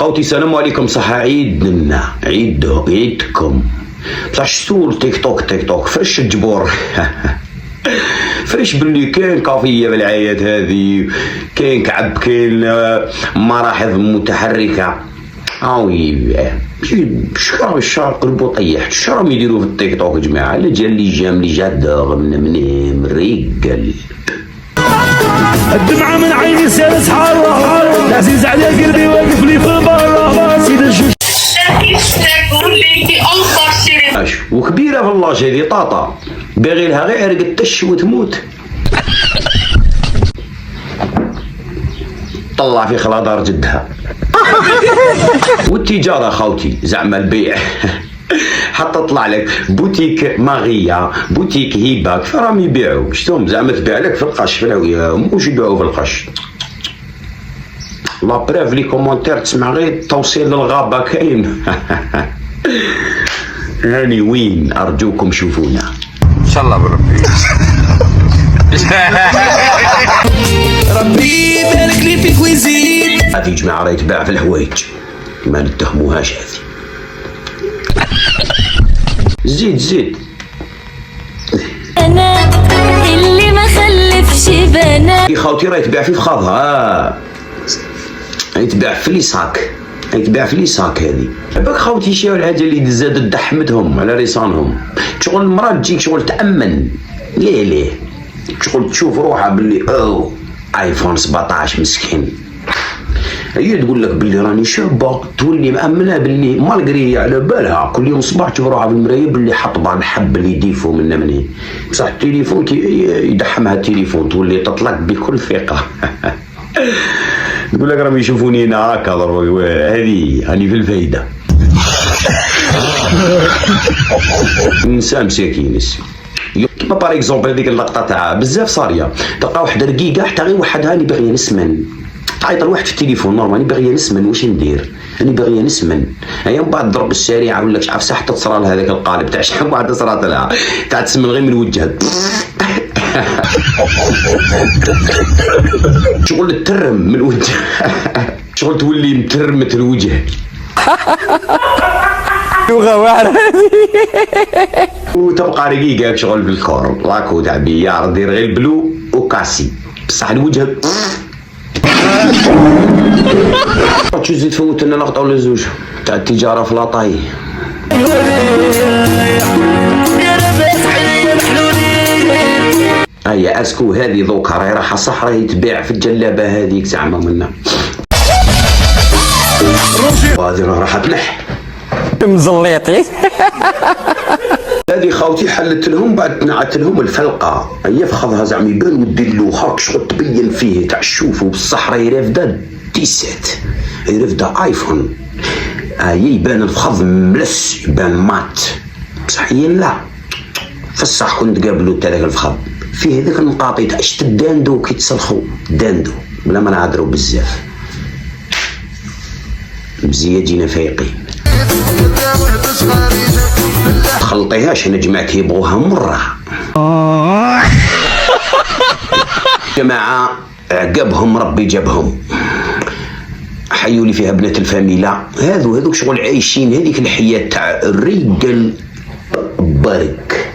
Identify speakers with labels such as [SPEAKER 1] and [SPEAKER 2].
[SPEAKER 1] خوتي السلام عليكم، صحة عيدنا عيدكم. بصح شتو تيك توك فرش الجبور فرش باللي كاين كافيه بالعيات هذه، كاين كعب، كاين مراحض متحركه. وي شكرا الشهر قلبو طيح. شو راهم يديروا في التيك توك يا جماعه؟ اللي جا اللي جا ملي جا داغ من ريقل.
[SPEAKER 2] الدمعة من عيني سالت حارة، العزيز على قلبي واقف لي في البرة. سيد الجوج
[SPEAKER 1] وكبيرة في اللاج هذه طاطا، باغي لها غير عرق تش وتموت. طلع في خلاضار جدها. والتجارة خوتي زعما البيع حتى طلع لك بوتيك ماغية، بوتيك هيبة، كيف راهم يبيعوا؟ شتهم زعما تبيع لك في القش في الهوية، موش يبيعوا في القش. لا بريف لي كومونتير تسمع غير توصيل للغابة كاين. هاني وين أرجوكم شوفونا
[SPEAKER 3] ان شاء الله بربي.
[SPEAKER 2] ربي يبارك لي فيك ويزيد.
[SPEAKER 1] هذه جماعة راهي تباع في الحوايج، ما نتهموهاش هذه. زيد
[SPEAKER 4] انا اللي ما خلفش بنات.
[SPEAKER 1] يا خوتي راهي تباع في فخاضها، راهي تباع في ليساك، هذه. باك خوتي شي الحاجه اللي زادت دحمتهم على ريصانهم. شغل المراه تجيك شغل تامن ليه شغل تشوف روحها باللي ايفون 17 مسكين، هي تقول لك باللي راني شابه، تولي مامنه باللي مالغري على بالها كل يوم صباح تشوف روحها في المرايه باللي حطبها الحب اللي يديفو من مني. بصح التليفون كي يدحمها التليفون تولي تطلق بكل ثقه. تقول لك راهم يشوفوني هنا هكا هذه راني في الفايده. انسان مساكين كيما باغ اكزومبل هذيك اللقطه تاع بزاف صاريه، تلقى واحد رقيقه حتى غير واحد هاني باغيه نسمن، تعيط لواحد في التليفون نورمال راني باغيه نسمن، واش ندير؟ راني باغيه نسمن. هيا من بعد ضرب السريعه ولا شحال ساعه حتى تصرى لها هذاك القالب تاع شحال بعد تصرات لها تاع تسمن غير من وجهها. شغل ترم من وجه. شغل تولي مترمت الوجه.
[SPEAKER 2] لغة واعرة.
[SPEAKER 1] وتبقى رقيقة شغل بالكور لاكو تاع بيار دير غير البلو وكاسي، بصح الوجه شو زيد فوت لنا لقطة ولا زوج تاع التجارة في لاطاي. هيا اسكو هذه ذوكا راهي راحة صح، راهي تبيع في الجلابة هذيك زعما منا، وهذه راح تنح
[SPEAKER 2] مزليطي.
[SPEAKER 1] هذه خاوتي حلت لهم بعد تنعت لهم الفلقه، هي فخذها زعما يبان ودير له هاك شغل تبين فيه تاع الشوف، وبصح راهي رافده ديسات، هي رافده ايفون، هي يبان الفخذ ملس يبان مات، بصح هي لا فصح كون تقابلوا تاع ذاك الفخذ فيه هذاك النقاطي تاع شت الداندو كي تصلخوا داندو بلا ما نهضروا بزاف مزيان جينا فايقين. تخلطيهاش انا جماعتي يبغوها مره. جماعه عقبهم ربي جابهم، حيوا لي فيها بنات الفاميلا هذوك شغل عايشين هذيك الحياه تاع الرجال برك.